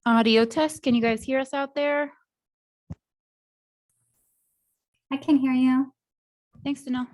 Audio test. Can you guys hear us out there? I can hear you. Thanks, Danelle.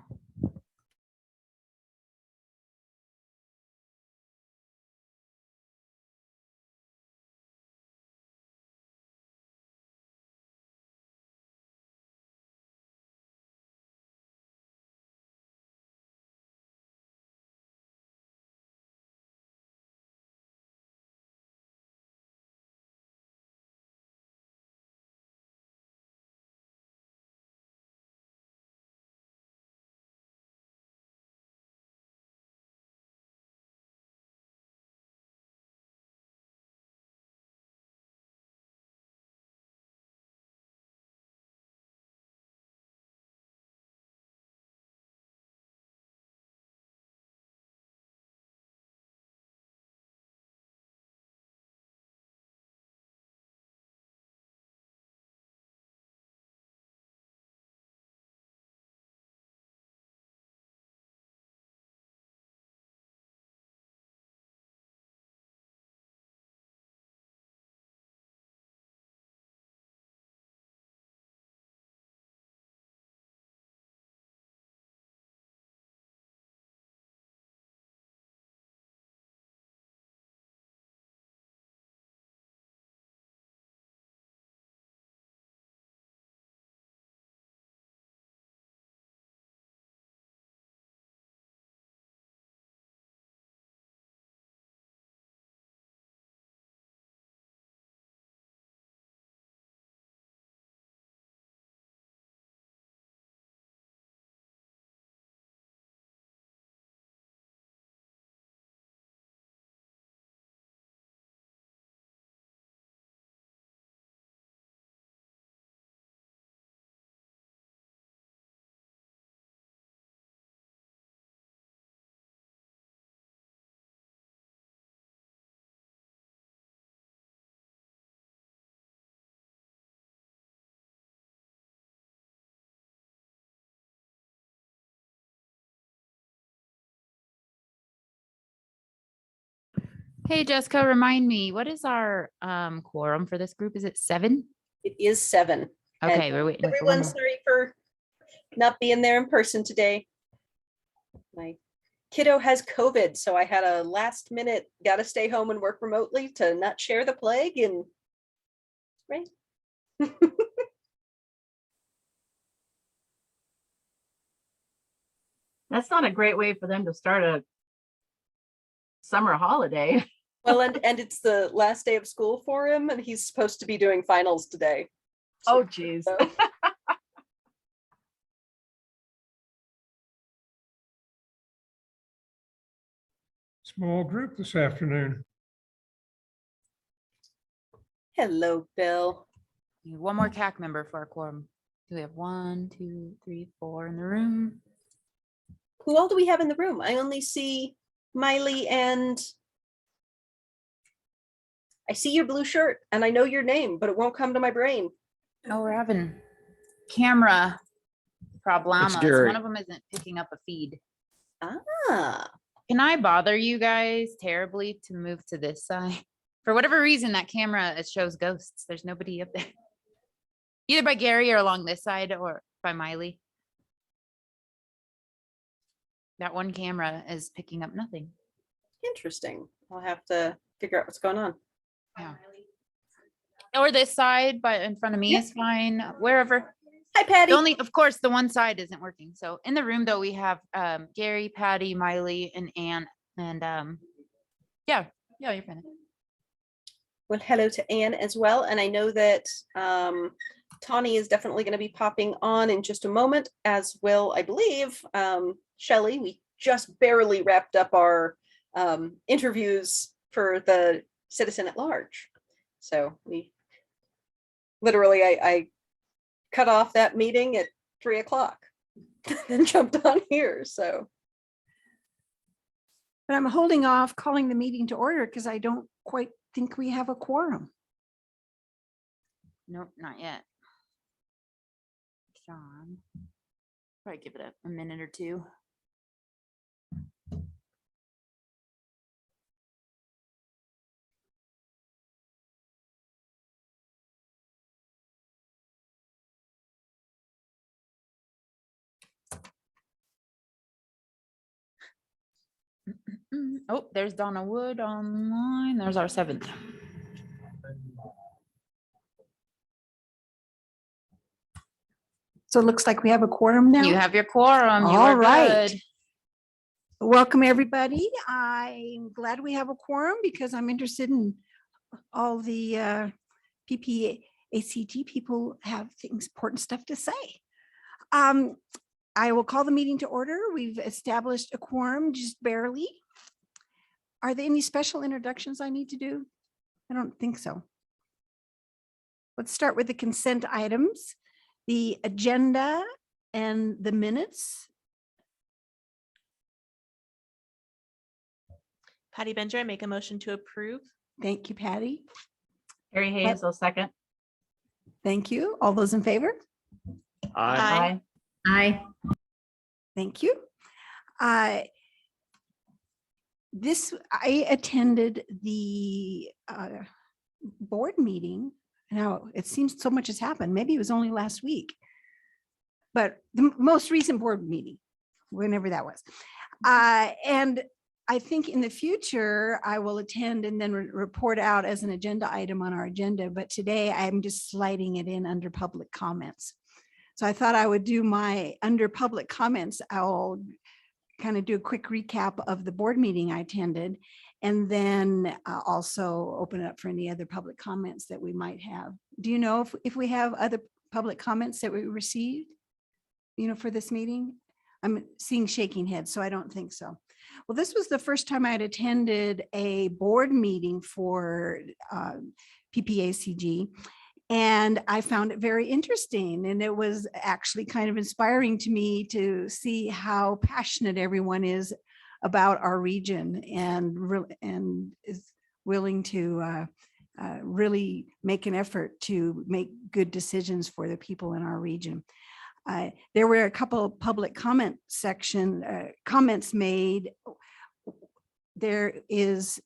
Hey, Jessica, remind me, what is our quorum for this group? Is it 7? It is 7. Okay, And we're waiting for one everyone, more. sorry for not being there in person today. My kiddo has COVID, so I had a last minute, got to stay home and work remotely to not share the plague. And right. That's not a great way for them to start a summer holiday. Well, and it's the last day of school for him, and he's supposed to be doing finals today. Oh, geez. So, Small group this afternoon. hello, Bill. We have one more CAC member for our quorum. Do we have 1, 2, 3, 4 in the room? Who all do we have in the room? I only see Miley and I see your blue shirt and I know your name, but it won't come to my brain. Oh, we're having camera problems. Gary. One of them isn't picking up a feed. Ah, Can I bother you guys terribly to move to this side? For whatever reason, that camera, it shows ghosts. There's nobody up there. Either by Gary or along this side or by Miley. That one camera is picking up nothing. interesting. I'll have to figure out what's going on. Yeah. Or this side, but in front of me Yeah. is fine, wherever. Hi, Patty. The only, of course, the one side isn't working. So in the room though, we have Gary, Patty, Miley, and Ann. And yeah, you're fine. Well, hello to Anne as well. And I know that Tawny is definitely going to be popping on in just a moment, as will, I believe, Shelley. We just barely wrapped up our interviews for the citizen at large. So we literally, I cut off that meeting at 3 o'clock and jumped on here. So But I'm holding off calling the meeting to order because I don't quite think we have a quorum. Nope, not yet. Sean, probably give it a minute or two. Oh, there's Donna Wood online. There's our 7th. So it looks like we have a quorum now. You have your quorum. You All are right. good. Welcome, everybody. I'm glad we have a quorum because I'm interested in all the PPACG people have things, important stuff to say. I will call the meeting to order. We've established a quorum just barely. Are there any special introductions I need to do? I don't think so. Let's start with the consent items, the agenda and the minutes. Patty Benjer, I make a motion to approve. Thank you, Patty. Harry Hayes, will second. Thank you. All those in favor? Aye. Aye. Thank you. I attended the board meeting. Now, it seems so much has happened. Maybe it was only last week, but the most recent board meeting, whenever that was. And I think in the future, I will attend and then report out as an agenda item on our agenda. But today I'm just sliding it in under public comments. So I thought I would do my under public comments. I'll kind of do a quick recap of the board meeting I attended, and then also open it up for any other public comments that we might have. Do you know if we have other public comments that we received, for this meeting? I'm seeing shaking heads, so I don't think so. Well, this was the first time I had attended a board meeting for PPACG, and I found it very interesting. And it was actually kind of inspiring to me to see how passionate everyone is about our region and is willing to really make an effort to make good decisions for the people in our region. There were a couple of public comment comments made. There is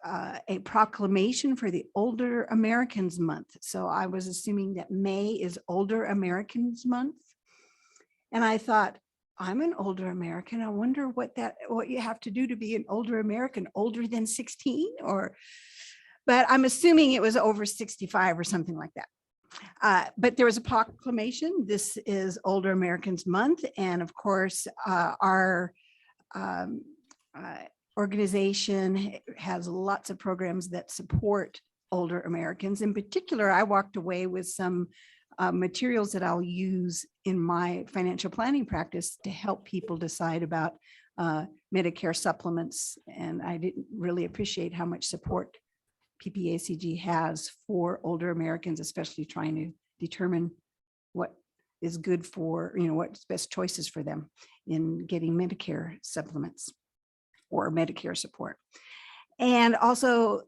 a proclamation for the Older Americans Month. So I was assuming that May is Older Americans Month. And I thought, I'm an older American. I wonder what you have to do to be an older American, older than 16 but I'm assuming it was over 65 or something like that. But there was a proclamation. This is Older Americans Month. And of course, our organization has lots of programs that support older Americans. In particular, I walked away with some materials that I'll use in my financial planning practice to help people decide about Medicare supplements. And I didn't really appreciate how much support PPACG has for older Americans, especially trying to determine what is good for, what's best choices for them in getting Medicare supplements or Medicare support. And also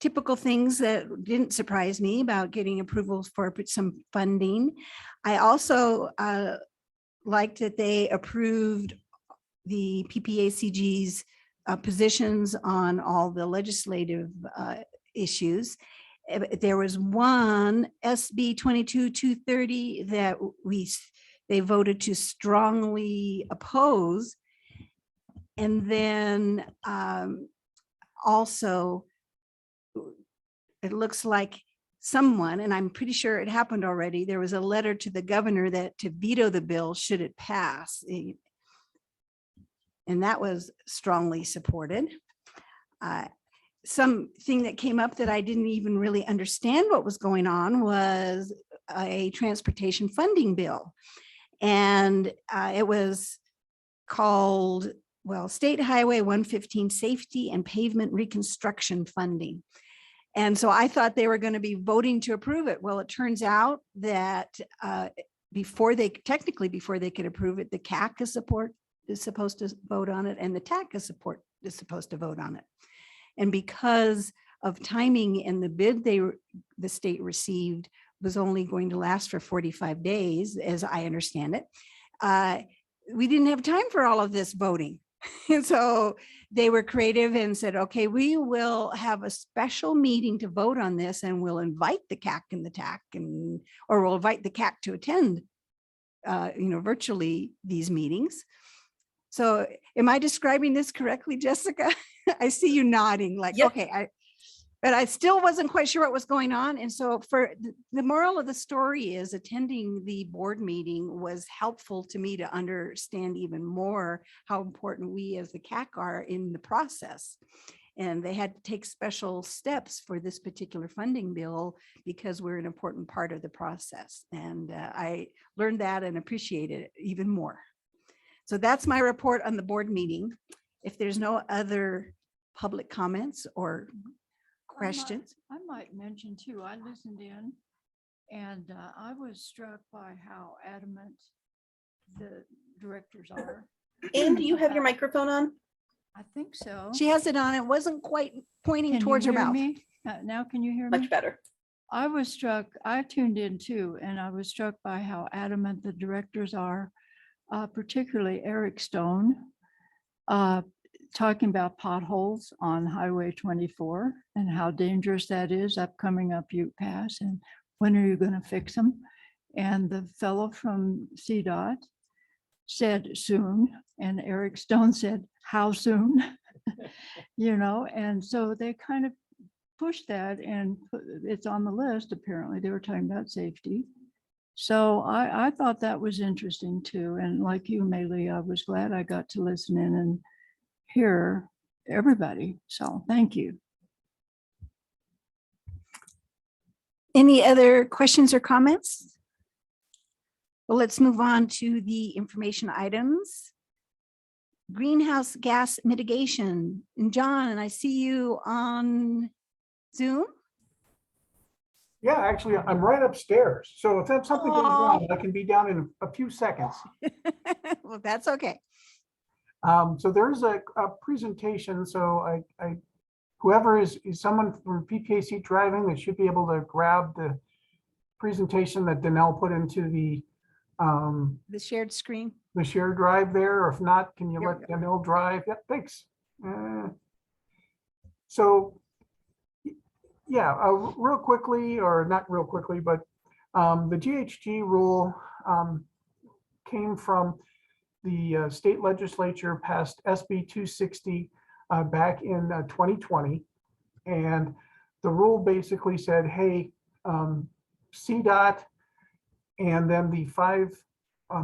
typical things that didn't surprise me about getting approvals for some funding. I also liked that they approved the PPACG's positions on all the legislative issues. There was one SB 22-230 that they voted to strongly oppose. And then also, it looks like someone, and I'm pretty sure it happened already, there was a letter to the governor that to veto the bill should it pass. And that was strongly supported. Something that came up that I didn't even really understand what was going on was a transportation funding bill. And it was called, State Highway 115 Safety and Pavement Reconstruction Funding. And so I thought they were going to be voting to approve it. Well, it turns out that before they could approve it, the CAC is supposed to vote on it, and the TAC is supposed to vote on it. And because of timing and the bid the state received was only going to last for 45 days, as I understand it, we didn't have time for all of this voting. And so they were creative and said, okay, we will have a special meeting to vote on this, and we'll invite the CAC and the TAC, or we'll invite the CAC to attend virtually these meetings. So am I describing this correctly, Jessica? I see you nodding like, Yep. okay, but I still wasn't quite sure what was going on. And so for the moral of the story is attending the board meeting was helpful to me to understand even more how important we as the CAC are in the process. And they had to take special steps for this particular funding bill because we're an important part of the process. And I learned that and appreciated it even more. So that's my report on the board meeting. If there's no other public comments or questions. I might mention too, I listened in and I was struck by how adamant the directors are. Anne, do you have your microphone on? I think so. She has it on. It wasn't quite pointing Can you towards her hear mouth. me? Now can you hear me? Much better. I was struck, I tuned in too, and I was struck by how adamant the directors are, particularly Eric Stone, talking about potholes on Highway 24 and how dangerous that is upcoming up Ute Pass and when are you going to fix them? And the fellow from Cdot said soon, and Eric Stone said, how soon? You know, and so they kind of pushed that and it's on the list. Apparently they were talking about safety. So I thought that was interesting too. And like you, Maylee, I was glad I got to listen in and hear everybody. So thank you. Any other questions or comments? Well, let's move on to the information items. Greenhouse gas mitigation. And John, and I see you on Zoom. Yeah, actually, I'm right upstairs. So if that's something goes Aw. wrong, I can be down in a few seconds. Well, that's okay. So there's a presentation. So whoever is someone from PPACG driving, they should be able to grab the presentation that Danelle put into the shared screen. shared drive there. Or if not, can you Here let we go. Danelle drive? Yep, thanks. So yeah, real quickly, or not real quickly, but the Ghg rule came from the state legislature, passed SB 260 back in 2020. And the rule basically said, hey, Cdot and then the 5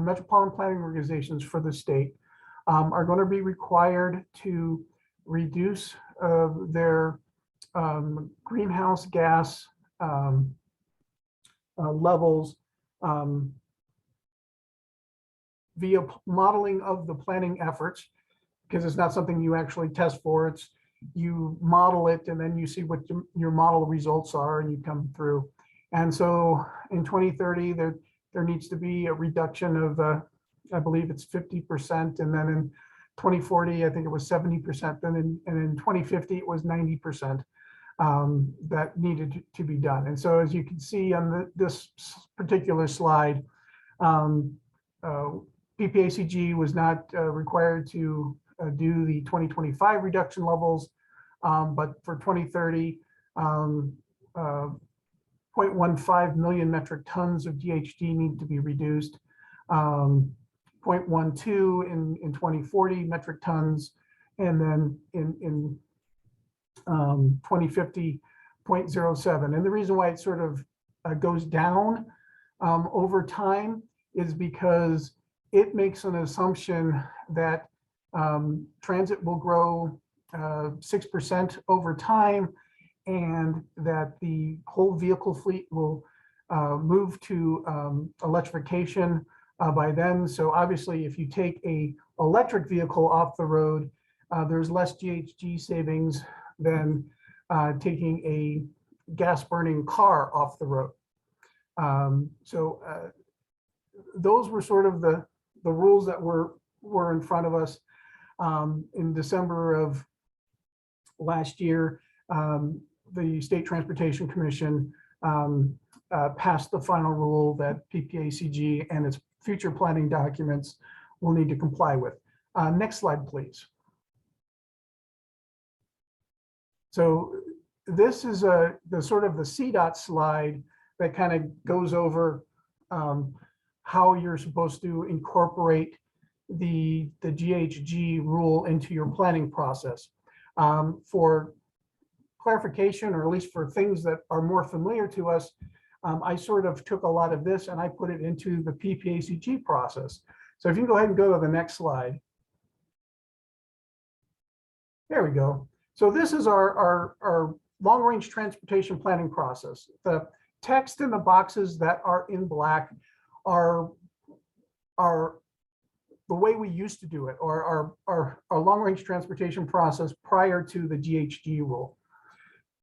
metropolitan planning organizations for the state are going to be required to reduce their greenhouse gas levels via modeling of the planning efforts, because it's not something you actually test for. It's you model it and then you see what your model results are and you come through. And so in 2030, there needs to be a reduction of, I believe it's 50%. And then in 2040, I think it was 70%. And in 2050, it was 90%. That needed to be done. And so as you can see on this particular slide, PPACG was not required to do the 2025 reduction levels, but for 2030, 0.15 million metric tons of GHG need to be reduced, 0.12 in 2040 metric tons, and then in 2050, 0.07. And the reason why it sort of goes down over time is because it makes an assumption that transit will grow 6% over time, and that the whole vehicle fleet will move to electrification by then. So obviously, if you take a electric vehicle off the road, there's less GHG savings than taking a gas burning car off the road. So those were sort of the rules that were in front of us in December of last year. The State Transportation Commission passed the final rule that PPACG and its future planning documents will need to comply with. Next slide, please. So this is the sort of the Cdot slide that kind of goes over how you're supposed to incorporate the GHG rule into your planning process. For clarification, or at least for things that are more familiar to us, I sort of took a lot of this and I put it into the PPACG process. So if you go ahead and go to the next slide. There we go. So this is our long-range transportation planning process. The text in the boxes that are in black are the way we used to do it, or our long-range transportation process prior to the GHG rule.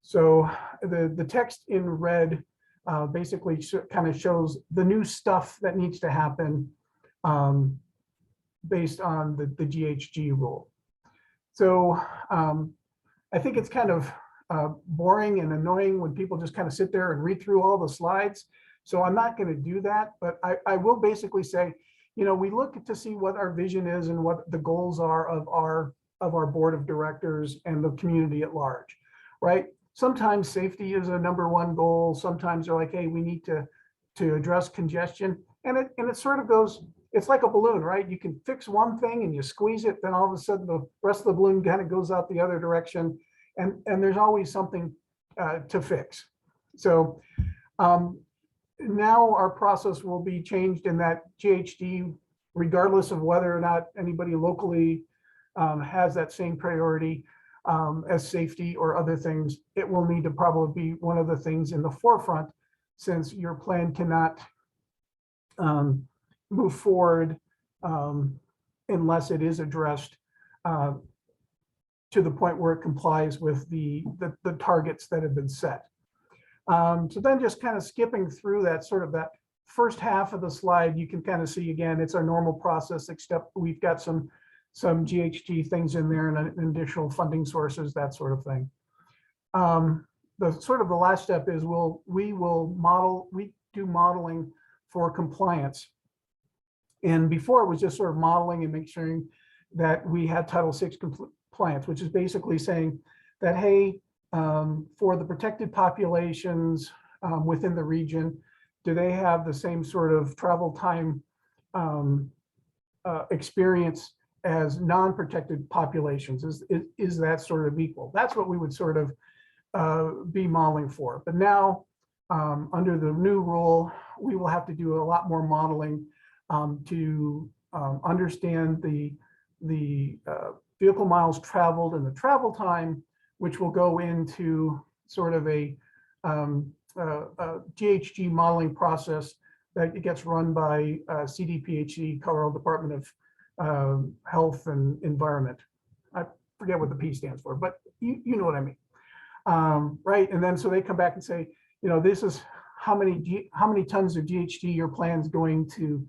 So the text in red basically kind of shows the new stuff that needs to happen based on the GHG rule. So I think it's kind of boring and annoying when people just kind of sit there and read through all the slides. So I'm not going to do that, but I will basically say, you know, we look to see what our vision is and what the goals are of our board of directors and the community at large, right? Sometimes safety is a #1 goal. Sometimes they're like, hey, we need to address congestion. And it sort of goes, it's like a balloon, right? You can fix one thing and you squeeze it, then all of a sudden the rest of the balloon kind of goes out the other direction. And there's always something to fix. So now our process will be changed in that GHG, regardless of whether or not anybody locally has that same priority as safety or other things, it will need to probably be one of the things in the forefront, since your plan cannot move forward unless it is addressed to the point where it complies with the targets that have been set. So then just kind of skipping through that sort of that first half of the slide, you can kind of see again, it's our normal process, except we've got some GHG things in there and additional funding sources, that sort of thing. The last step is we do modeling for compliance. And before it was just sort of modeling and make sure that we had Title VI compliance, which is basically saying that, hey, for the protected populations within the region, do they have the same sort of travel time experience as non-protected populations? Is that sort of equal? That's what we would sort of be modeling for. But now, under the new rule, we will have to do a lot more modeling to understand the vehicle miles traveled and the travel time, which will go into sort of a GHG modeling process that gets run by CDPHE, Colorado Department of Health and Environment. I forget what the P stands for, but you know what I mean, right? And then so they come back and say, you know, this is how many tons of GHG your plan's going to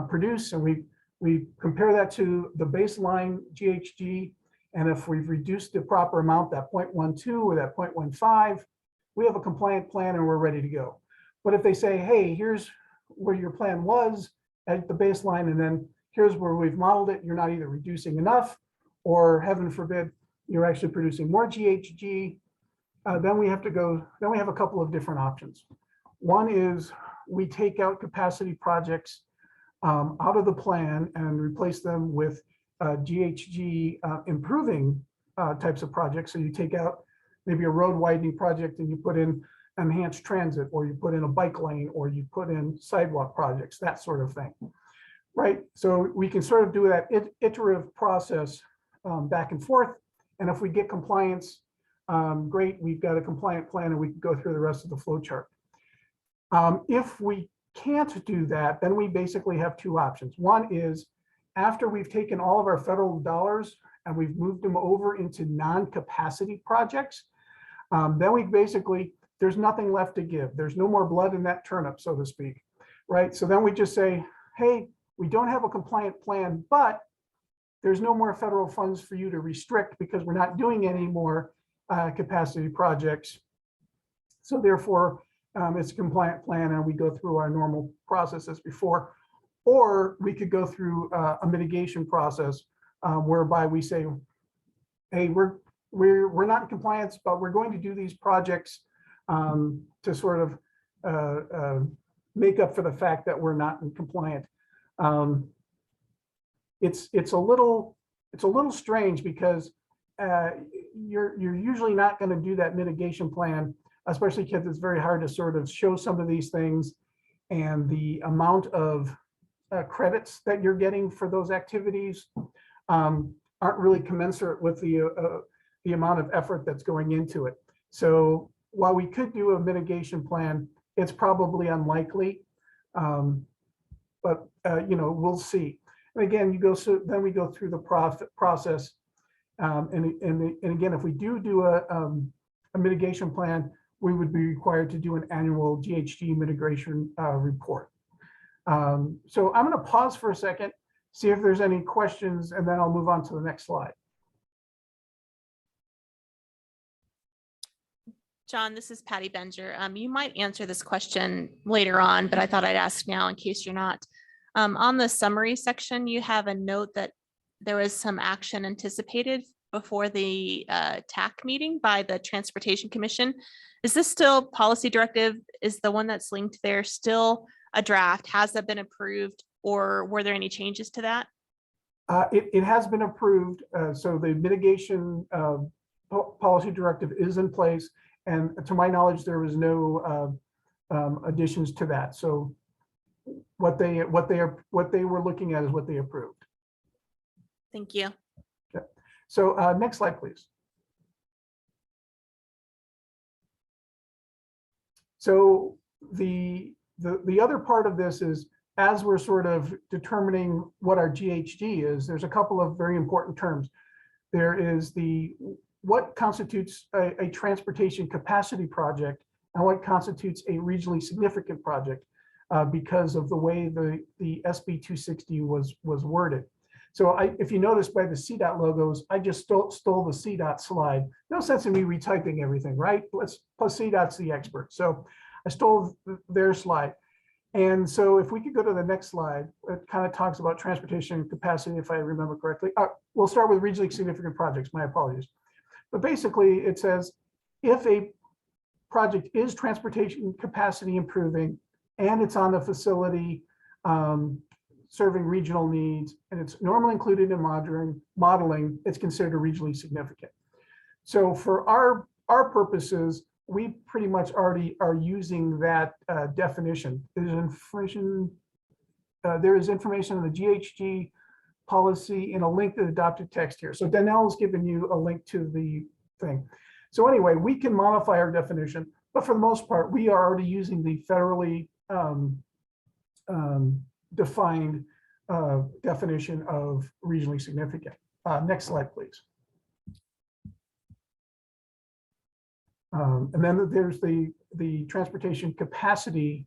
produce, and we compare that to the baseline GHG, and if we've reduced the proper amount, that 0.12 or that 0.15, we have a compliant plan and we're ready to go. But if they say, hey, here's where your plan was at the baseline, and then here's where we've modeled it, you're not either reducing enough, or heaven forbid, you're actually producing more GHG, then we have a couple of different options. One is we take out capacity projects out of the plan and replace them with GHG improving types of projects. So you take out maybe a road widening project and you put in enhanced transit, or you put in a bike lane, or you put in sidewalk projects, that sort of thing, right? So we can sort of do that iterative process back and forth. And if we get compliance, great, we've got a compliant plan and we can go through the rest of the flow chart. If we can't do that, then we basically have two options. One is, after we've taken all of our federal dollars and we've moved them over into non-capacity projects, then we basically, there's nothing left to give. There's no more blood in that turnip, so to speak, right? So then we just say, hey, we don't have a compliant plan, but there's no more federal funds for you to restrict because we're not doing any more capacity projects. So therefore, it's a compliant plan and we go through our normal processes before. Or we could go through a mitigation process whereby we say, hey, we're not in compliance, but we're going to do these projects to sort of make up for the fact that we're not in compliant. it's a little strange because you're usually not going to do that mitigation plan, especially because it's very hard to sort of show some of these things, and the amount of credits that you're getting for those activities aren't really commensurate with the amount of effort that's going into it. So while we could do a mitigation plan, it's probably unlikely, but we'll see. And again, then we go through the process, and again, if we do a mitigation plan, we would be required to do an annual GHG mitigation report. So I'm going to pause for a second, see if there's any questions, and then I'll move on to the next slide. John, this is Patty Benger. You might answer this question later on, but I thought I'd ask now in case you're not. On the summary section, you have a note that there was some action anticipated before the TAC meeting by the Transportation Commission. Is this still policy directive? Is the one that's linked there still a draft? Has that been approved, or were there any changes to that? It has been approved. So the mitigation policy directive is in place. And to my knowledge, there was no additions to that. So what they were looking at is what they approved. Thank you. Okay. So next slide, please. So the other part of this is, as we're sort of determining what our GHG is, there's a couple of very important terms. There is what constitutes a transportation capacity project and what constitutes a regionally significant project, because of the way the SB 260 was worded. So if you notice by the Cdot logos, I just stole the Cdot slide. No sense in me retyping everything, right? Plus Cdot's the expert. So I stole their slide. And so if we could go to the next slide, it kind of talks about transportation capacity, if I remember correctly. We'll start with regionally significant projects, my apologies. But basically it says, if a project is transportation capacity improving and it's on the facility serving regional needs, and it's normally included in modeling, it's considered regionally significant. So for our purposes, we pretty much already are using that definition. There's information, there is information on the GHG policy in a link to the adopted text here. So Danelle's given you a link to the thing. So anyway, we can modify our definition, but for the most part, we are already using the federally defined definition of regionally significant. Next slide, please. And then there's the transportation capacity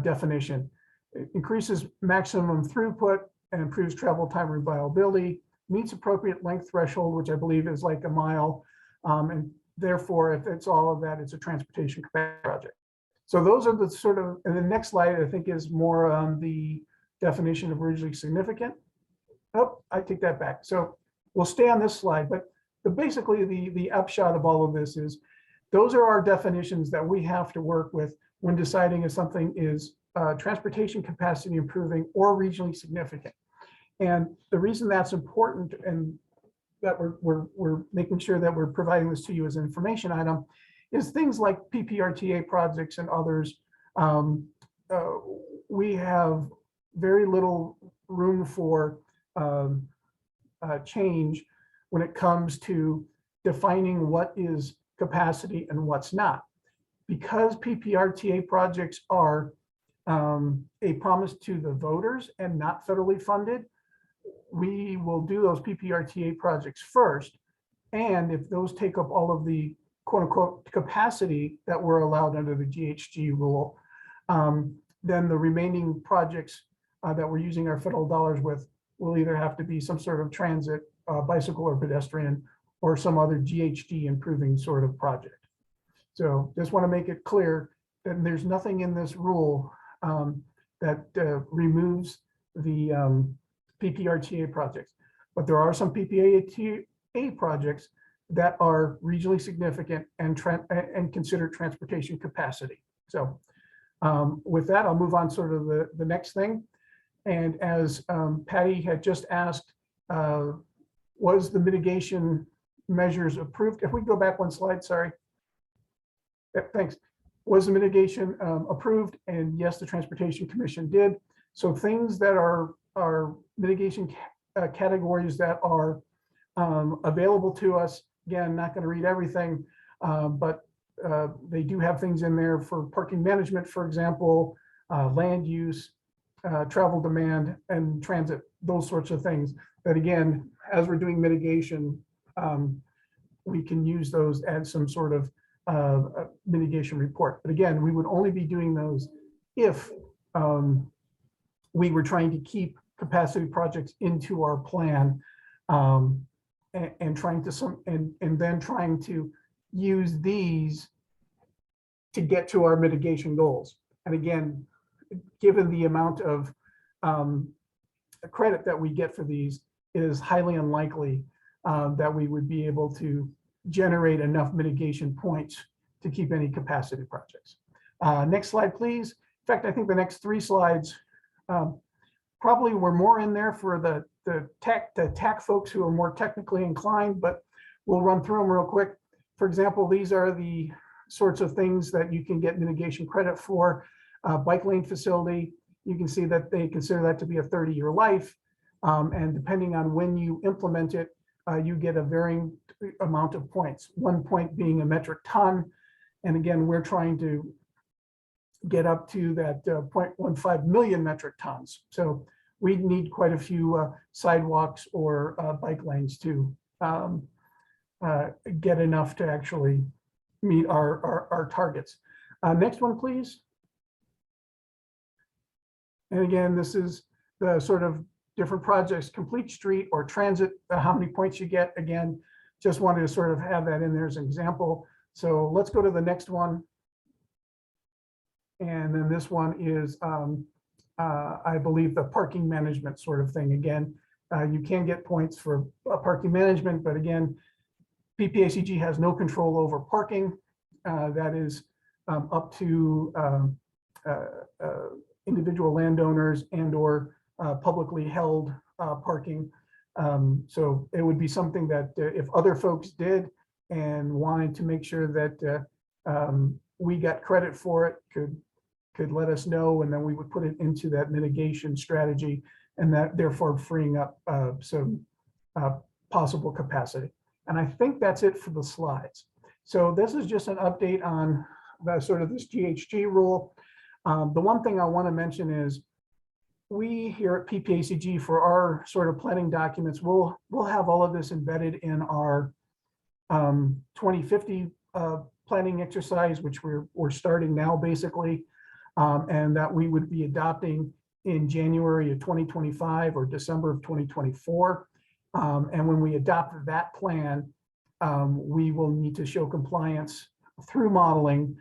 definition. It increases maximum throughput and improves travel time and reliability, meets appropriate length threshold, which I believe is like a mile. And therefore, if it's all of that, it's a transportation capacity project. So those are the sort of, and the next slide, I think, is more on the definition of regionally significant. Oh, I take that back. So we'll stay on this slide, but basically the upshot of all of this is, those are our definitions that we have to work with when deciding if something is transportation capacity improving or regionally significant. And the reason that's important, and that we're making sure that we're providing this to you as an information item, is things like PPRTA projects and others. We have very little room for change when it comes to defining what is capacity and what's not. Because PPRTA projects are a promise to the voters and not federally funded, we will do those PPRTA projects first. And if those take up all of the quote unquote capacity that we're allowed under the Ghg rule, then the remaining projects that we're using our federal dollars with will either have to be some sort of transit, bicycle or pedestrian, or some other GHG improving sort of project. So just want to make it clear that there's nothing in this rule that removes the PPRTA projects, but there are some PPACG projects that are regionally significant and consider transportation capacity. So with that, I'll move on sort of the next thing. And as Patty had just asked, was the mitigation measures approved? If we go back one slide, sorry. Yep, thanks. Was the mitigation approved? And yes, the Transportation Commission did. So things that are mitigation categories that are available to us. Again, not going to read everything, but they do have things in there for parking management, for example, land use, travel demand, and transit, those sorts of things. That again, as we're doing mitigation, we can use those as some sort of mitigation report. But again, we would only be doing those if we were trying to keep capacity projects into our plan, and trying to then trying to use these to get to our mitigation goals. And again, given the amount of credit that we get for these, it is highly unlikely that we would be able to generate enough mitigation points to keep any capacity projects. Next slide, please. In fact, I think the next 3 slides probably were more in there for the TAC folks who are more technically inclined, but we'll run through them real quick. For example, these are the sorts of things that you can get mitigation credit for. Bike lane facility, you can see that they consider that to be a 30-year life. And depending on when you implement it, you get a varying amount of points, 1 point being a metric ton. And again, we're trying to get up to that 0.15 million metric tons. So we need quite a few sidewalks or bike lanes to get enough to actually meet our targets. Next one, please. And again, this is the sort of different projects, complete street or transit, how many points you get. Again, just wanted to sort of have that in there as an example. So let's go to the next one. And then this one is, I believe, the parking management sort of thing. Again, you can get points for parking management, but again, PPACG has no control over parking. That is up to individual landowners and or publicly held parking. So it would be something that if other folks did and wanted to make sure that we got credit for it, could let us know, and then we would put it into that mitigation strategy, and that therefore freeing up some possible capacity. And I think that's it for the slides. So this is just an update on the sort of this Ghg rule. The one thing I want to mention is we here at PPACG, for our sort of planning documents, we'll have all of this embedded in our 2050 planning exercise, which we're starting now basically, and that we would be adopting in January of 2025 or December of 2024. And when we adopt that plan, we will need to show compliance through modeling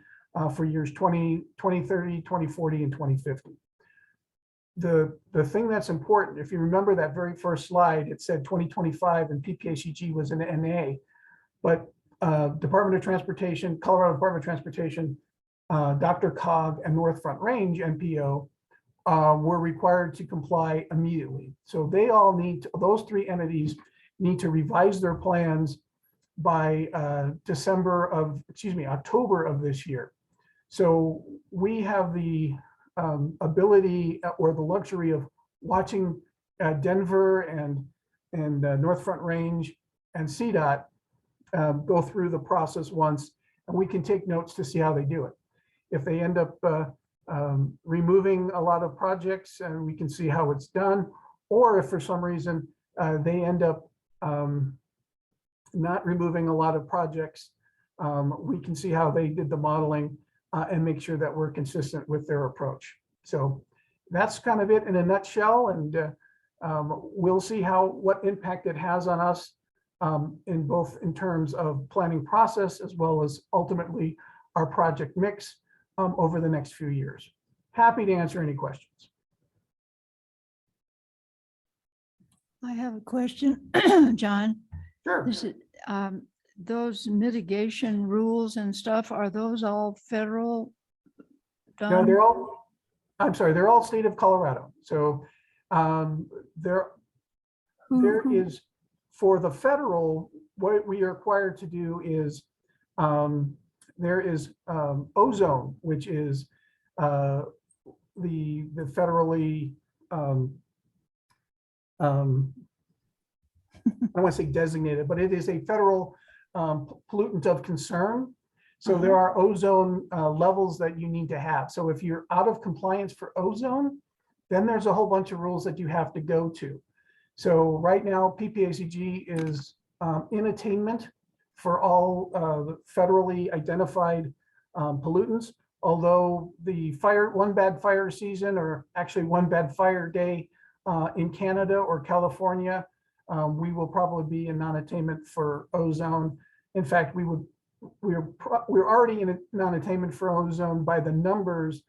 for years 2030, 2040, and 2050. The thing that's important, if you remember that very first slide, it said 2025 and PPACG was an NA, but Department of Transportation, Colorado Department of Transportation, DRCOG and North Front Range NPO were required to comply immediately. So they all need to, those 3 entities need to revise their plans by October of this year. So we have the ability or the luxury of watching Denver and North Front Range and Cdot go through the process once, and we can take notes to see how they do it. If they end up removing a lot of projects, and we can see how it's done, or if for some reason they end up not removing a lot of projects, we can see how they did the modeling and make sure that we're consistent with their approach. So that's kind of it in a nutshell, and we'll see what impact it has on us in both in terms of planning process as well as ultimately our project mix over the next few years. Happy to answer any questions. I have a question, John. Sure. This is, those mitigation rules and stuff, are those all federal No, done? they're all, I'm sorry, they're all state of Colorado. So There Who- is, for the federal, what we are required to do is, there is ozone, which is the federally, I don't want to say designated, but it is a federal pollutant of concern. So there are ozone levels that you need to have. So if you're out of compliance for ozone, then there's a whole bunch of rules that you have to go to. So right now, PPACG is in attainment for all federally identified pollutants. Although the one bad fire season, or actually one bad fire day in Canada or California, we will probably be in non-attainment for ozone. In fact, we're already in non-attainment for ozone by the numbers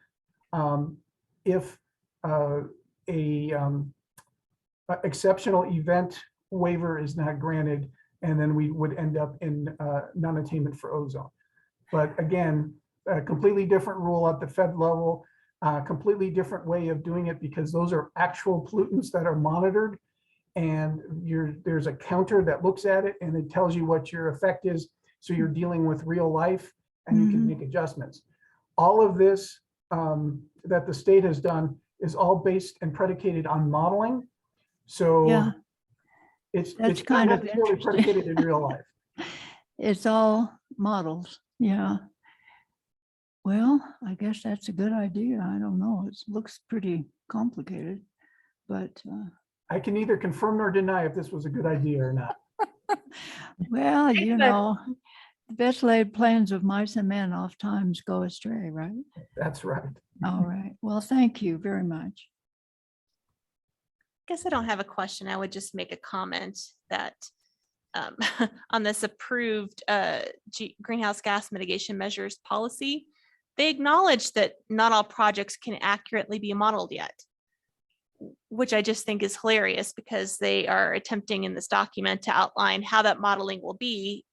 if exceptional event waiver is not granted, and then we would end up in non-attainment for ozone. But again, a completely different rule at the Fed level, completely different way of doing it, because those are actual pollutants that are monitored, and there's a counter that looks at it and it tells you what your effect is. So you're dealing with real life, and you can make adjustments. All of this that the state has done is all based and predicated on modeling. So Yeah, it's that's not kind of necessarily interesting. predicated in real life. It's all models. Yeah. Well, I guess that's a good idea. I don't know. It looks pretty complicated, but I can neither confirm nor deny if this was a good idea or not. well, you that- know, the best laid plans of mice and men oft times go astray, right? That's right. All right. Well, thank you very much. Guess I don't have a question. I would just make a comment that on this approved greenhouse gas mitigation measures policy, they acknowledge that not all projects can accurately be modeled yet, which I just think is hilarious, because they are attempting in this document to outline how that modeling will be,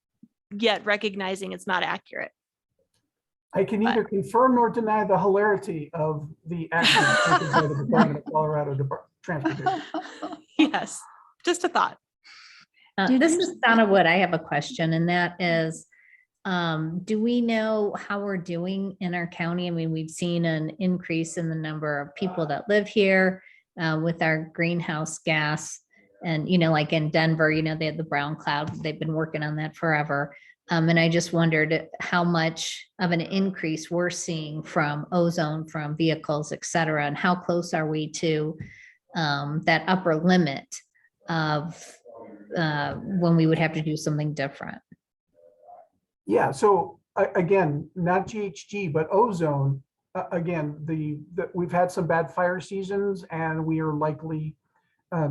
yet recognizing it's not accurate. I can neither confirm nor deny the hilarity of the action taken by the Department of Colorado Transportation. Yes, just a thought. This is Donna Wood. I have a question, and that is, do we know how we're doing in our county? I mean, we've seen an increase in the number of people that live here with our greenhouse gas. And, you know, like in Denver, you know, they had the brown cloud. They've been working on that forever. And I just wondered how much of an increase we're seeing from ozone, from vehicles, et cetera, and how close are we to that upper limit of when we would have to do something different? Yeah, so again, not GHG, but ozone. Again, we've had some bad fire seasons, and we are likely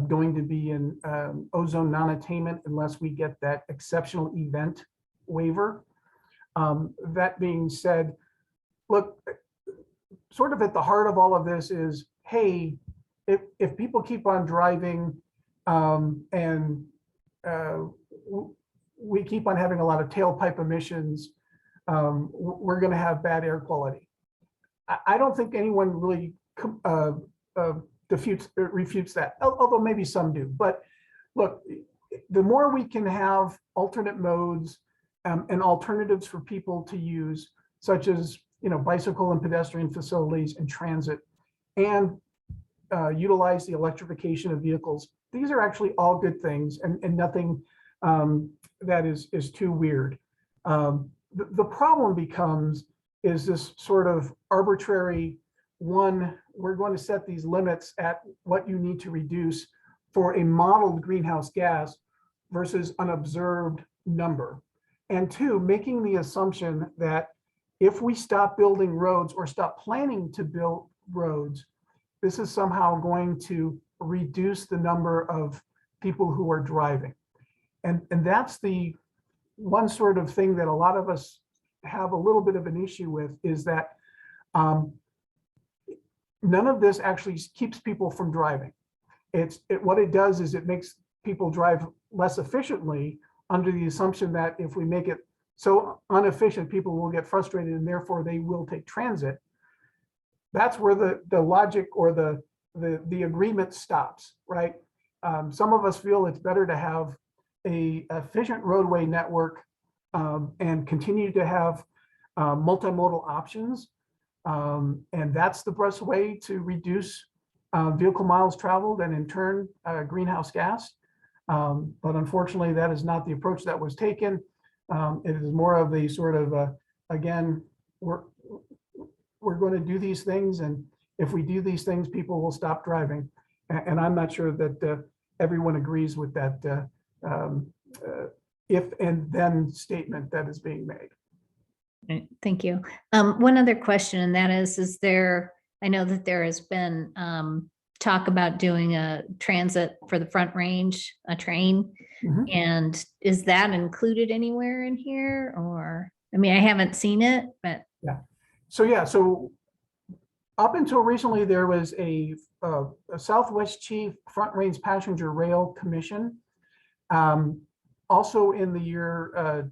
going to be in ozone non-attainment unless we get that exceptional event waiver. That being said, look, sort of at the heart of all of this is, hey, if people keep on driving and we keep on having a lot of tailpipe emissions, we're going to have bad air quality. I don't think anyone really refutes that, although maybe some do. But look, the more we can have alternate modes and alternatives for people to use, such as, you know, bicycle and pedestrian facilities and transit, and utilize the electrification of vehicles, these are actually all good things, and nothing that is too weird. The problem becomes is this sort of arbitrary one, we're going to set these limits at what you need to reduce for a modeled greenhouse gas versus an observed number. And two, making the assumption that if we stop building roads or stop planning to build roads, this is somehow going to reduce the number of people who are driving. And that's the one sort of thing that a lot of us have a little bit of an issue with, is that none of this actually keeps people from driving. What it does is it makes people drive less efficiently, under the assumption that if we make it so inefficient, people will get frustrated and therefore they will take transit. That's where the logic or the the agreement stops, right? Some of us feel it's better to have a efficient roadway network and continue to have multimodal options. And that's the best way to reduce vehicle miles traveled and in turn greenhouse gas. But unfortunately, that is not the approach that was taken. It is more of the sort of, again, we're going to do these things, and if we do these things, people will stop driving. And I'm not sure that everyone agrees with that if and then statement that is being made. Right, thank you. One other question, and that is there, I know that there has been talk about doing a transit for the Front Range, a train. Mhm. And is that included anywhere in here? Or, I mean, I haven't seen it, but. So up until recently, there was a Southwest Chief Front Range Passenger Rail Commission. Also in the year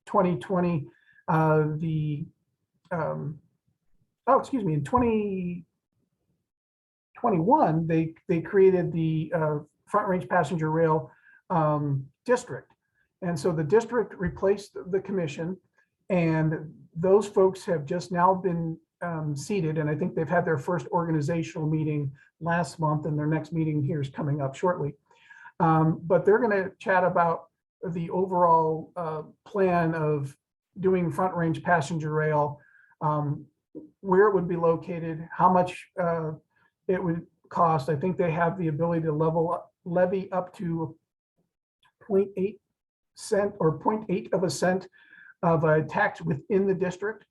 2020, in 2021, they created the Front Range Passenger Rail District. And so the district replaced the commission, and those folks have just now been seated, and I think they've had their first organizational meeting last month, and their next meeting here is coming up shortly. But they're going to chat about the overall plan of doing Front Range Passenger Rail, where it would be located, how much it would cost. I think they have the ability to levy up to 0.8 cent or 0.8 of a cent of a tax within the district.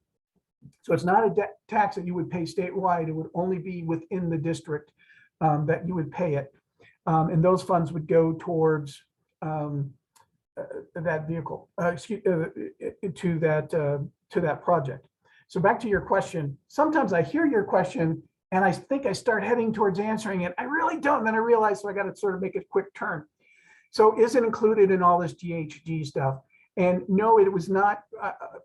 So it's not a tax that you would pay statewide. It would only be within the district that you would pay it. And those funds would go towards that vehicle, to that project. So back to your question, sometimes I hear your question and I think I start heading towards answering it. I really don't. And then I realize, so I got to sort of make a quick turn. So is it included in all this GHG stuff? And no, it was not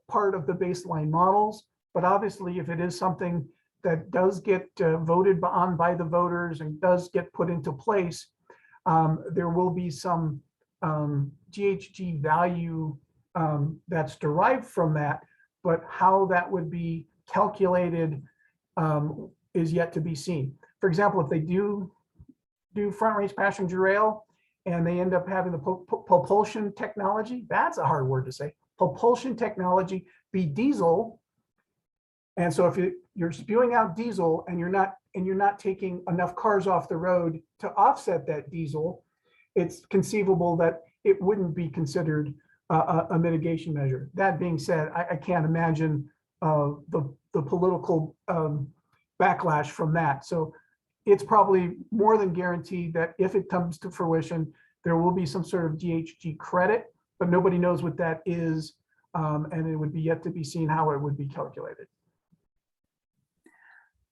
part of the baseline models, but obviously if it is something that does get voted on by the voters and does get put into place, there will be some GHG value that's derived from that, but how that would be calculated is yet to be seen. For example, if they do Front Range Passenger Rail and they end up having the propulsion technology, that's a hard word to say, propulsion technology be diesel. And so if you're spewing out diesel and you're not taking enough cars off the road to offset that diesel, it's conceivable that it wouldn't be considered a mitigation measure. That being said, I can't imagine the political backlash from that. So it's probably more than guaranteed that if it comes to fruition, there will be some sort of GHG credit, but nobody knows what that is. And it would be yet to be seen how it would be calculated.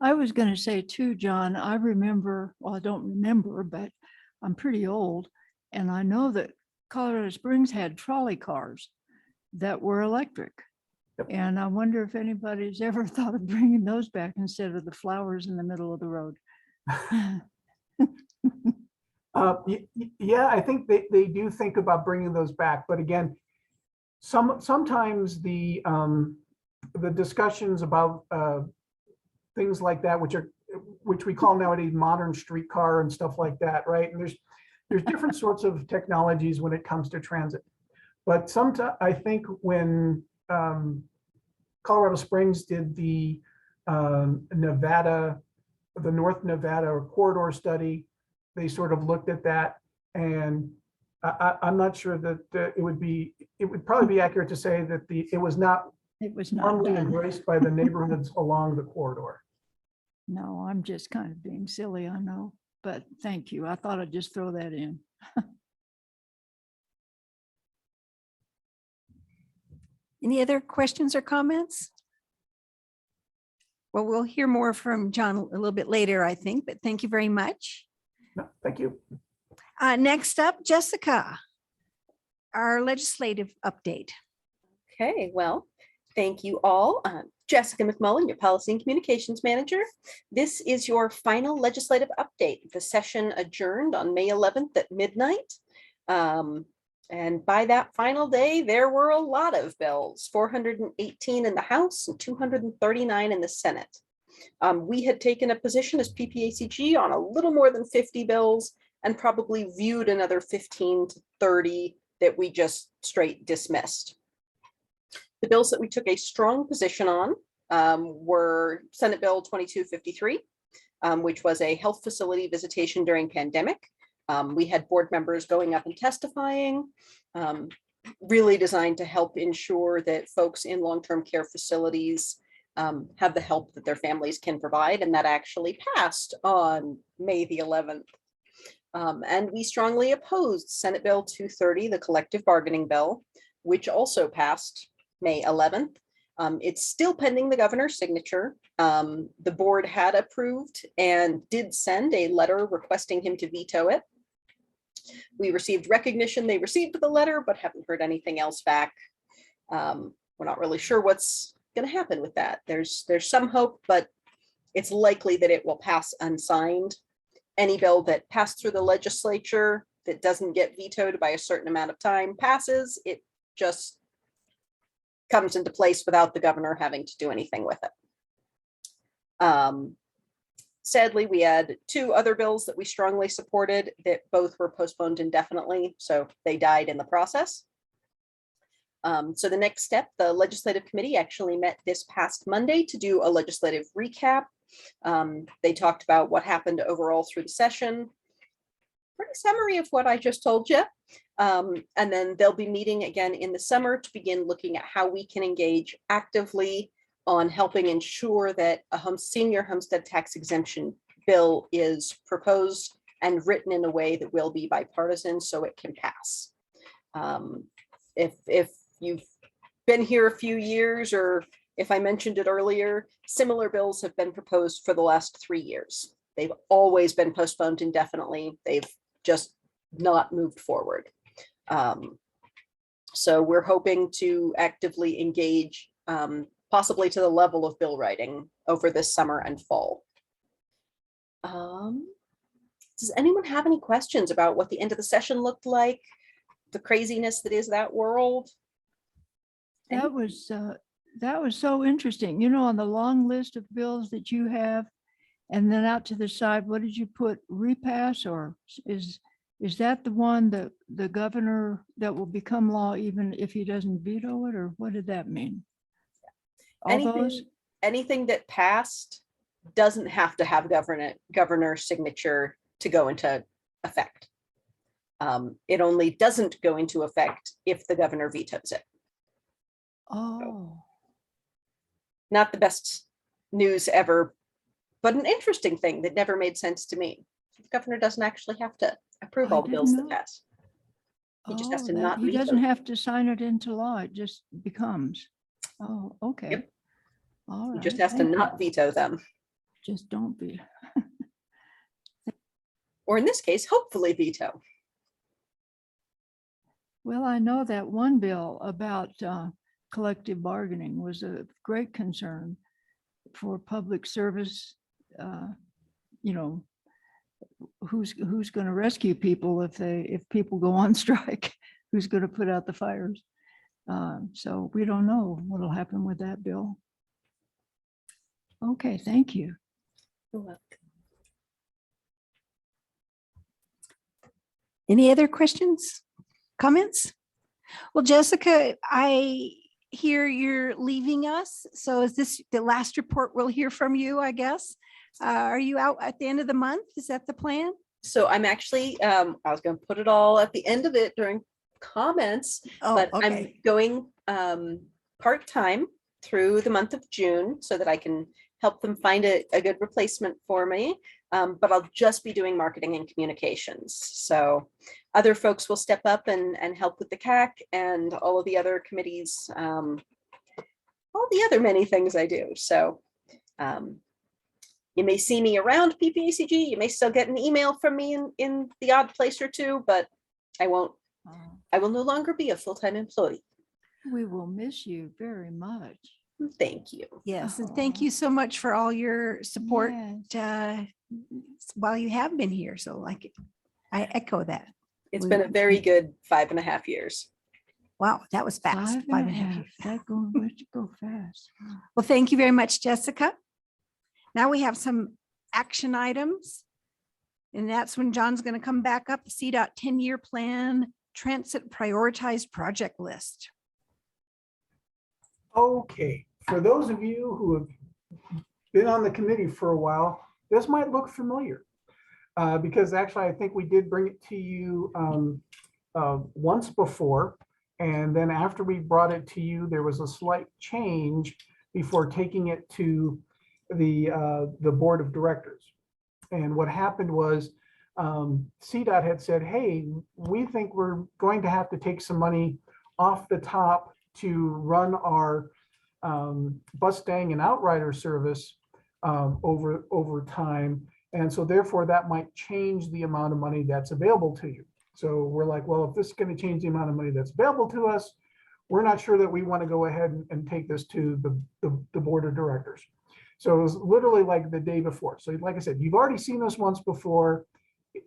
I was going to say too, John, I remember, well, I don't remember, but I'm pretty old. And I know that Colorado Springs had trolley cars that were electric. Yep. And I wonder if anybody's ever thought of bringing those back instead of the flowers in the middle of the road. Yeah, I think they do think about bringing those back. But again, sometimes the discussions about things like that, which we call nowadays modern streetcar and stuff like that, right? And there's different sorts of technologies when it comes to transit. But sometimes I think when Colorado Springs did the North Nevada corridor study, they sort of looked at that, and I'm not sure that it would probably be accurate to say that it was not warmly done. embraced by the neighborhoods along the corridor. No, I'm just kind of being silly, I know, but thank you. I thought I'd just throw that in. Any other questions or comments? Well, we'll hear more from John a little bit later, I think, but thank you very much. No, thank you. Next up, Jessica, our legislative update. Okay, well, thank you all. Jessica McMullen, your Policy and Communications Manager. This is your final legislative update. The session adjourned on May 11th at midnight. And by that final day, there were a lot of bills, 418 in the House and 239 in the Senate. We had taken a position as PPACG on a little more than 50 bills and probably viewed another 15 to 30 that we just straight dismissed. The bills that we took a strong position on were Senate Bill 2253, which was a health facility visitation during pandemic. We had board members going up and testifying, really designed to help ensure that folks in long-term care facilities have the help that their families can provide, and that actually passed on May the 11th. And we strongly opposed Senate Bill 230, the collective bargaining bill, which also passed May 11th. It's still pending the governor's signature. The board had approved and did send a letter requesting him to veto it. We received recognition they received the letter, but haven't heard anything else back. We're not really sure what's going to happen with that. There's some hope, but it's likely that it will pass unsigned. Any bill that passed through the legislature that doesn't get vetoed by a certain amount of time passes. It just comes into place without the governor having to do anything with it. Sadly, we had two other bills that we strongly supported that both were postponed indefinitely, so they died in the process. So the next step, the legislative committee actually met this past Monday to do a legislative recap. They talked about what happened overall through the session. Pretty summary of what I just told you. And then they'll be meeting again in the summer to begin looking at how we can engage actively on helping ensure that a senior homestead tax exemption bill is proposed and written in a way that will be bipartisan so it can pass. If you've been here a few years, or if I mentioned it earlier, similar bills have been proposed for the last 3 years. They've always been postponed indefinitely. They've just not moved forward. So we're hoping to actively engage, possibly to the level of bill writing over this summer and fall. Does anyone have any questions about what the end of the session looked like? The craziness that is that world? That was so interesting. You know, on the long list of bills that you have, and then out to the side, what did you put? Repass, or is that the one that the governor that will become law even if he doesn't veto it, or what did that mean? All those? Anything that passed doesn't have to have governor's signature to go into effect. It only doesn't go into effect if the governor vetoes it. Oh, Not the best news ever, but an interesting thing that never made sense to me. The governor doesn't actually have to approve I all the bills didn't that know. pass. He just has to not he veto doesn't them. have to sign it into law. It just becomes. Oh, okay. Yep. All He right. just has to thank you. not veto them. Just don't be. Or in this case, hopefully veto. Well, I know that one bill about collective bargaining was a great concern for public service. You know, who's going to rescue people if people go on strike? Who's going to put out the fires? So we don't know what'll happen with that bill. Okay, thank you. You're welcome. Any other questions, comments? Well, Jessica, I hear you're leaving us. So is this the last report we'll hear from you, I guess? Are you out at the end of the month? Is that the plan? So I'm actually, I was going to put it all at the end of it during comments, but I'm going part-time through the month of June so that I can help them find a good replacement for me. But I'll just be doing marketing and communications. So other folks will step up and help with the CAC and all of the other committees, all the other many things I do. So you may see me around PPACG. You may still get an email from me in the odd place or two, but I won't. I will no longer be a full-time employee. We will miss you very much. Thank you. Yes, and thank you so much for all your support Yes. while you have been here. So like, I echo that. It's been a very good 5.5 years. Wow, that was fast. 5.5 years. That go fast. Well, thank you very much, Jessica. Now we have some action items. And that's when John's going to come back up, the Cdot 10-year plan, transit prioritized project list. Okay, for those of you who have been on the committee for a while, this might look familiar. Because actually, I think we did bring it to you once before. And then after we brought it to you, there was a slight change before taking it to the board of directors. And what happened was Cdot had said, hey, we think we're going to have to take some money off the top to run our Mustang and Outrider service over time. And so therefore that might change the amount of money that's available to you. So we're like, well, if this is going to change the amount of money that's available to us, we're not sure that we want to go ahead and take this to the board of directors. So it was literally like the day before. So like I said, you've already seen this once before.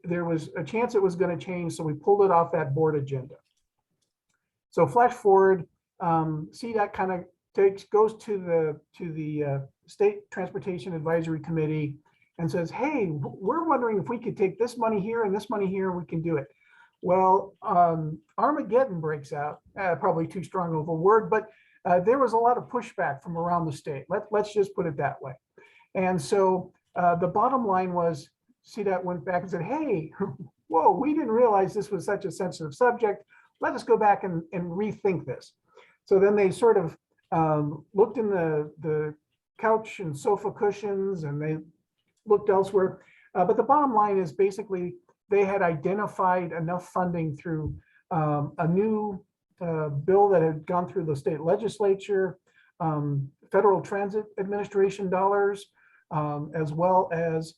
There was a chance it was going to change, so we pulled it off that board agenda. So flash forward, CDOT kind of goes to the State Transportation Advisory Committee and says, hey, we're wondering if we could take this money here and this money here, we can do it. Well, Armageddon breaks out, probably too strong of a word, but there was a lot of pushback from around the state. Let's just put it that way. And so the bottom line was CDOT went back and said, hey, whoa, we didn't realize this was such a sensitive subject. Let us go back and rethink this. So then they sort of looked in the couch and sofa cushions and they looked elsewhere. But the bottom line is basically they had identified enough funding through a new bill that had gone through the state legislature, Federal Transit Administration dollars, as well as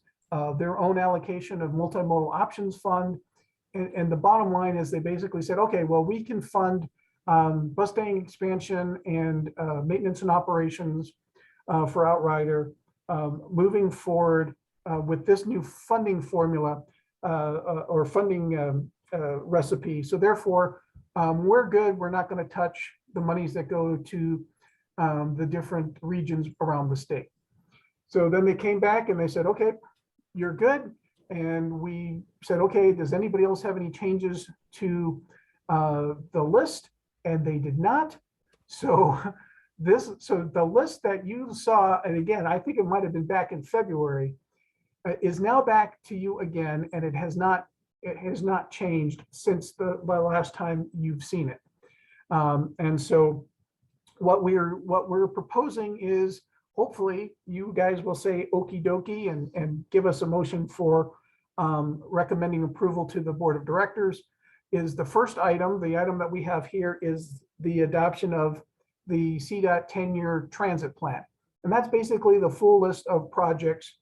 their own allocation of multimodal options fund. And the bottom line is they basically said, okay, well, we can fund Mustang expansion and maintenance and operations for Outrider moving forward with this new funding formula or funding recipe. So therefore, we're good. We're not going to touch the monies that go to the different regions around the state. So then they came back and they said, okay, you're good. And we said, okay, does anybody else have any changes to the list? And they did not. So the list that you saw, and again, I think it might have been back in February, is now back to you again, and it has not changed since the last time you've seen it. And so what we're proposing is hopefully you guys will say okie dokie and give us a motion for recommending approval to the board of directors. Is the first item, the item that we have here is the adoption of the CDOT 10-year transit plan. And that's basically the full list of projects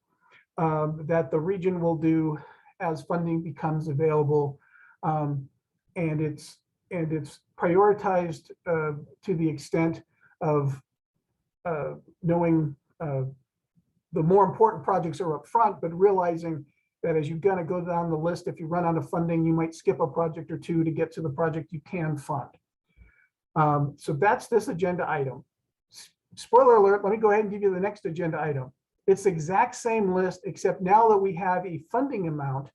that the region will do as funding becomes available. And it's prioritized to the extent of knowing the more important projects are up front, but realizing that as you're going to go down the list, if you run out of funding, you might skip a project or two to get to the project you can fund. So that's this agenda item. Spoiler alert, let me go ahead and give you the next agenda item. It's the exact same list, except now that we have a funding amount,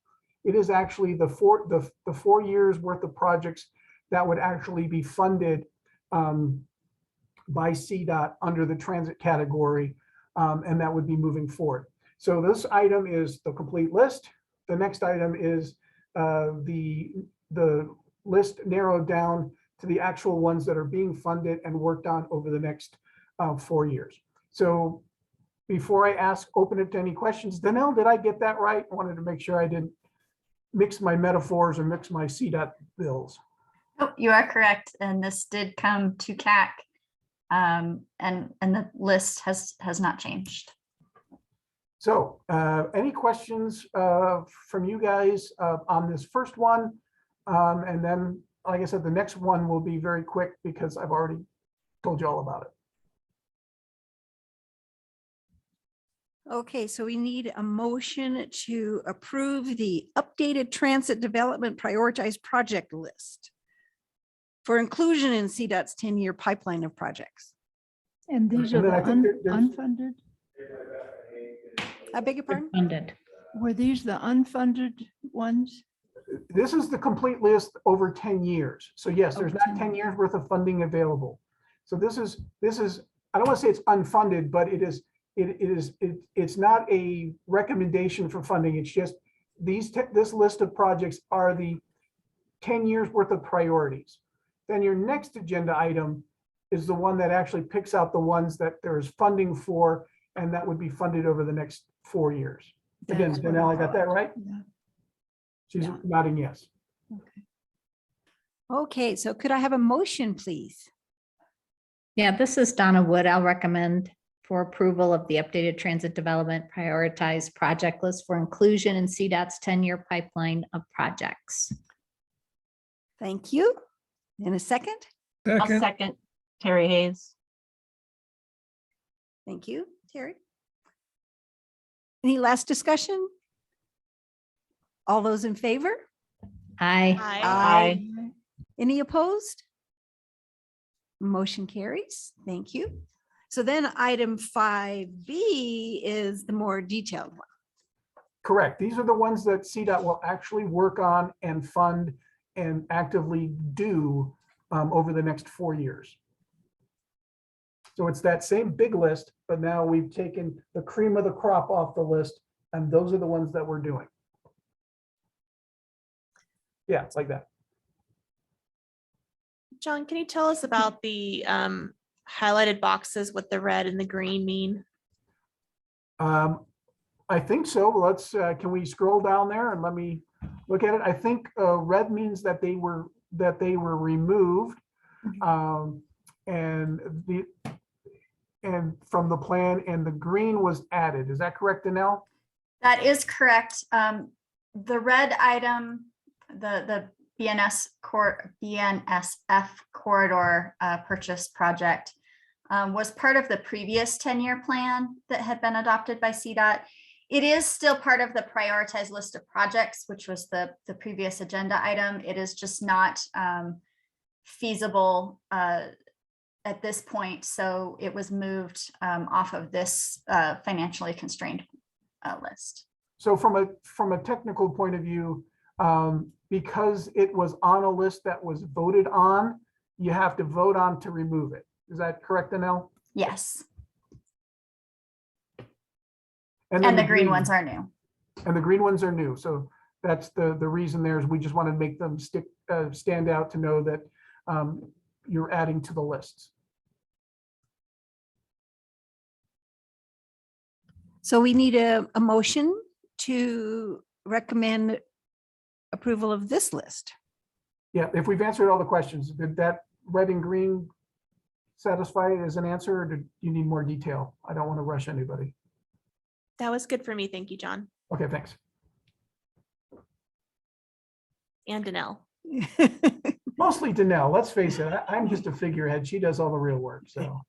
it is actually the 4 years worth of projects that would actually be funded by CDOT under the transit category, and that would be moving forward. So this item is the complete list. The next item is the list narrowed down to the actual ones that are being funded and worked on over the next 4 years. So before I open it to any questions, Danelle, did I get that right? I wanted to make sure I didn't mix my metaphors or mix my CDOT bills. Oh, you are correct. And this did come to CAC, and the list has not changed. So any questions from you guys on this first one? And then, like I said, the next one will be very quick because I've already told you all about it. Okay, so we need a motion to approve the updated transit development prioritized project list for inclusion in CDOT's 10-year pipeline of projects. And these are And the then I think there's, unfunded? I beg your pardon? Funded. Were these the unfunded ones? this is the complete list over 10 years. So yes, there's Over not 10 10 years worth of funding available. So this is, I don't want to say it's unfunded, but it's not a recommendation for funding. It's just this list of projects are the 10 years worth of priorities. Then your next agenda item is the one that actually picks out the ones that there's funding for, and that would be funded over the next 4 years. Again, That's what Danelle, I got that right? Yeah. She's Yeah. nodding yes. Okay, so could I have a motion, please? Yeah, this is Donna Wood. I'll recommend for approval of the updated transit development prioritized project list for inclusion in CDOT's 10-year pipeline of projects. Thank you. In a second. I'll Second, second Terry Hayes. Thank you, Terry. Any last discussion? All those in favor? Aye. Aye. Any opposed? Motion carries. Thank you. So then item 5B is the more detailed one. Correct. These are the ones that CDOT will actually work on and fund and actively do over the next 4 years. So it's that same big list, but now we've taken the cream of the crop off the list, and those are the ones that we're doing. Yeah, it's like that. John, can you tell us about the highlighted boxes, what the red and the green mean? I think so. Let's, can we scroll down there and let me look at it? I think red means that they were removed. And from the plan, and the green was added. Is that correct, Danelle? That is correct. The red item, the BNSF corridor purchase project was part of the previous 10-year plan that had been adopted by CDOT. It is still part of the prioritized list of projects, which was the previous agenda item. It is just not feasible at this point. So it was moved off of this financially constrained list. So from a technical point of view, because it was on a list that was voted on, you have to vote on to remove it. Is that correct, Danelle? Yes. then And the green ones are new. And the green ones are new. So that's the reason there is we just want to make them stand out to know that you're adding to the list. So we need a motion to recommend approval of this list. Yeah, if we've answered all the questions, did that red and green satisfy as an answer, or do you need more detail? I don't want to rush anybody. That was good for me. Thank you, John. Okay, thanks. And Danelle. Mostly Danelle, let's face it, I'm just a figurehead. She does all the real work, so.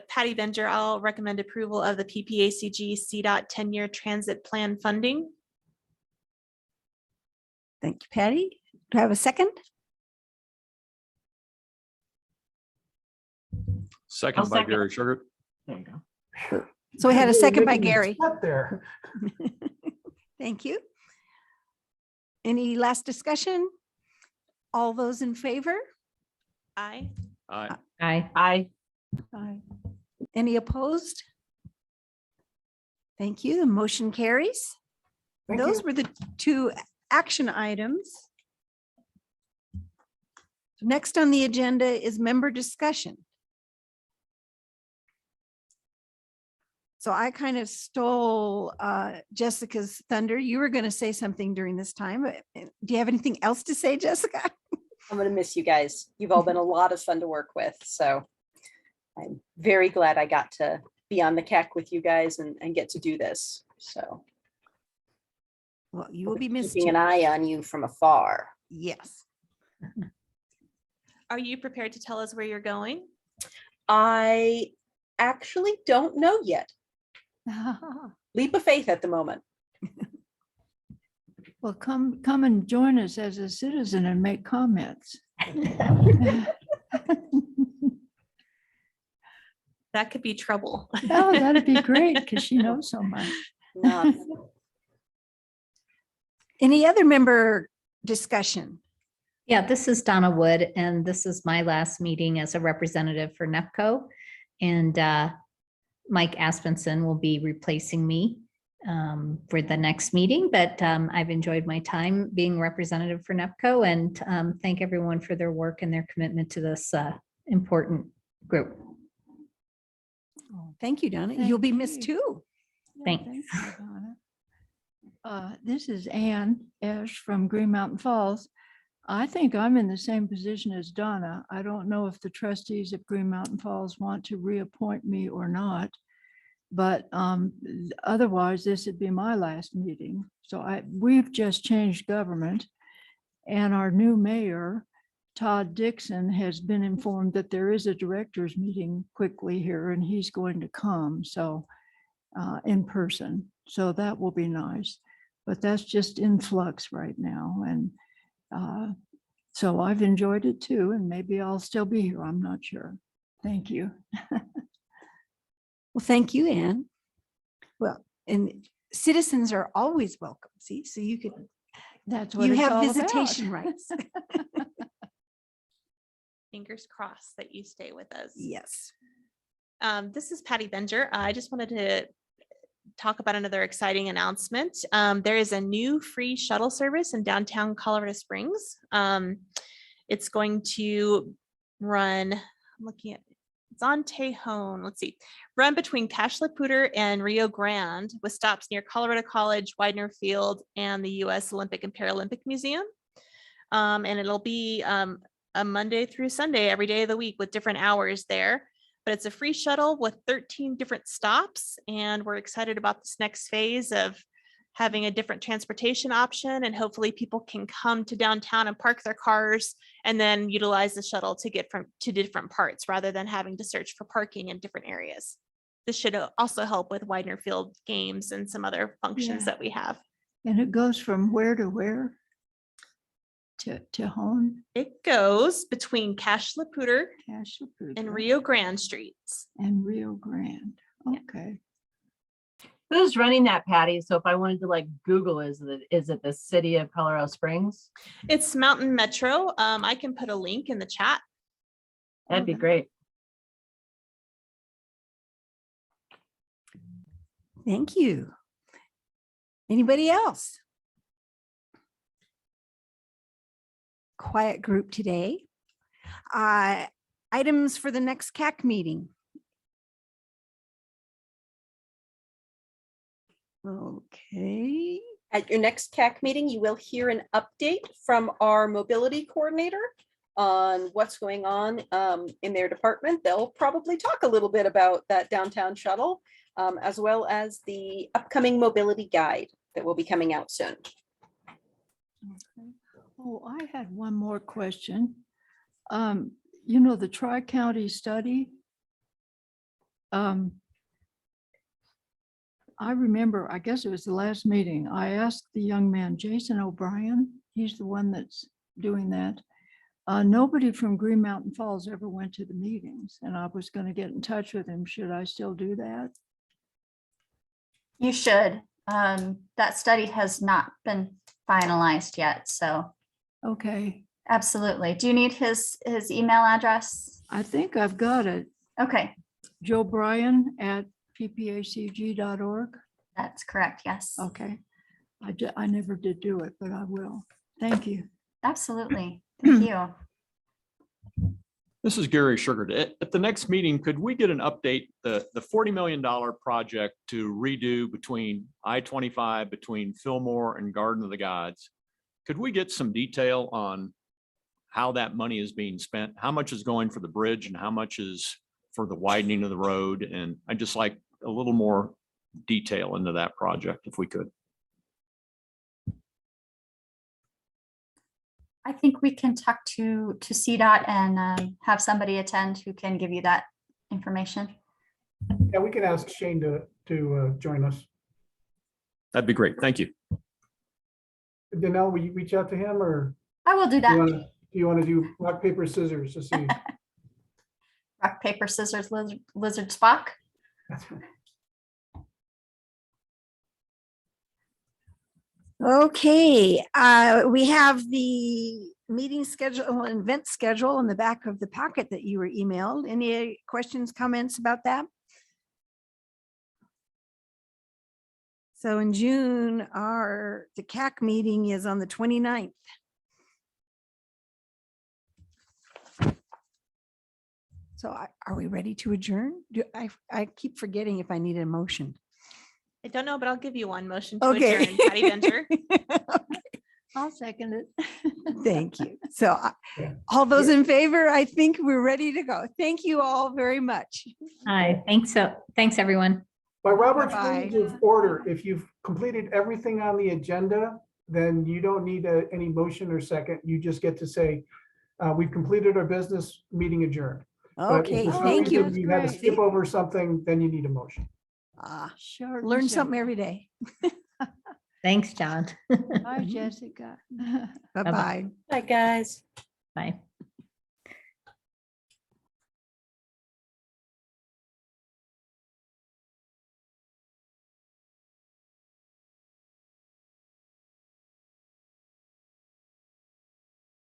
Patty Benger, I'll recommend approval of the PPACG CDOT 10-year transit plan funding. Thank you, Patty. Do I have a second? Second I'll by second. Gary Sugar. There you go. So we had a You're second by making me Gary. sweat there. Thank you. Any last discussion? All those in favor? Aye. Aye. Aye. Aye. Any opposed? Thank you. The motion carries. Thank Those you. were the two action items. Next on the agenda is member discussion. So I kind of stole Jessica's thunder. You were going to say something during this time. Do you have anything else to say, Jessica? I'm going to miss you guys. You've all been a lot of fun to work with. So I'm very glad I got to be on the CAC with you guys and get to do this. So Well, you will be missed. keeping an too. eye on you from afar. Yes. Are you prepared to tell us where you're going? I actually don't know yet. Leap of faith at the moment. Well, come and join us as a citizen and make comments. That could be trouble. Oh, that'd be great because she knows so much. Any other member discussion? Yeah, this is Donna Wood, and this is my last meeting as a representative for NEPCO. And Mike Aspenson will be replacing me for the next meeting, but I've enjoyed my time being representative for NEPCO, and thank everyone for their work and their commitment to this important group. Oh, thank you, Donna. Thank You'll be missed you. too. Yeah, Thanks. thank you, Donna. This is Ann Esch from Green Mountain Falls. I think I'm in the same position as Donna. I don't know if the trustees of Green Mountain Falls want to reappoint me or not, but otherwise this would be my last meeting. So we've just changed government, and our new mayor, Todd Dixon, has been informed that there is a directors meeting quickly here, and he's going to come, so in person. So that will be nice, but that's just in flux right now. And so I've enjoyed it too, and maybe I'll still be here. I'm not sure. Thank you. Well, thank you, Ann. Well, and citizens are always welcome. See, so you could, That's what you it's have all about. visitation rights. Fingers crossed that you stay with us. Yes. This is Patty Benger. I just wanted to talk about another exciting announcement. There is a new free shuttle service in downtown Colorado Springs. It's going to run, I'm looking at, it's on Tejon, let's see, run between Cache La Poudre and Rio Grande with stops near Colorado College, Widener Field, and the U.S. Olympic and Paralympic Museum. And it'll be a Monday through Sunday, every day of the week with different hours there. But it's a free shuttle with 13 different stops. And we're excited about this next phase of having a different transportation option. And hopefully people can come to downtown and park their cars and then utilize the shuttle to get to different parts rather than having to search for parking in different areas. This should also help with Widener Field games and some other functions that we have. And it goes from where to where? To home? It goes between Cache La Poudre Cache La Poudre and Rio Grande streets. and Rio Grande. Yeah. Okay. Who's running that, Patty? So if I wanted to like Google, is it the city of Colorado Springs? It's Mountain Metro. I can put a link in the chat. That'd be great. Thank you. Anybody else? Quiet group today. Items for the next CAC meeting. Okay. At your next CAC meeting, you will hear an update from our mobility coordinator on what's going on in their department. They'll probably talk a little bit about that downtown shuttle, as well as the upcoming mobility guide that will be coming out soon. Okay. Oh, I had one more question. You know, the Tri-County study. I remember, I guess it was the last meeting, I asked the young man, Jason O'Brien, he's the one that's doing that. Nobody from Green Mountain Falls ever went to the meetings, and I was going to get in touch with him. Should I still do that? You should. That study has not been finalized yet, so Okay, absolutely. Do you need his email address? I think I've got it. Okay, Joe Bryan at ppacg.org. that's correct. Yes, Okay. I never did do it, but I will. Thank you. absolutely. Thank you. This is Gary Sugar. At the next meeting, could we get an update, the $40 million project to redo between I-25, between Fillmore and Garden of the Gods? Could we get some detail on how that money is being spent? How much is going for the bridge and how much is for the widening of the road? And I'd just like a little more detail into that project if we could. I think we can talk to CDOT and have somebody attend who can give you that information. Yeah, we can ask Shane to join us. That'd be great. Thank you. Danelle, will you reach out to him or I will do do you that. want to do rock, paper, scissors to see? Rock, paper, scissors, lizard, Spock. That's right. Okay, we have the meeting schedule, event schedule in the back of the packet that you were emailed. Any questions, comments about that? So in June, the CAC meeting is on the 29th. So are we ready to adjourn? I keep forgetting if I need a motion. I don't know, but I'll give you one motion to Okay. adjourn, Patty Bender. I'll second it. Thank you. So Yeah. all those in favor, I think we're ready to go. Thank you all very much. Hi, thanks, everyone. By Robert's Bye-bye. rules of order, if you've completed everything on the agenda, then you don't need any motion or second. You just get to say, we've completed our business, meeting adjourned. But if Okay, for some thank you. reason You had to Great. skip over something, then you need a motion. Short and Learn something simple. every day. Thanks, John. Bye, Jessica. Bye-bye. Bye, guys. Bye.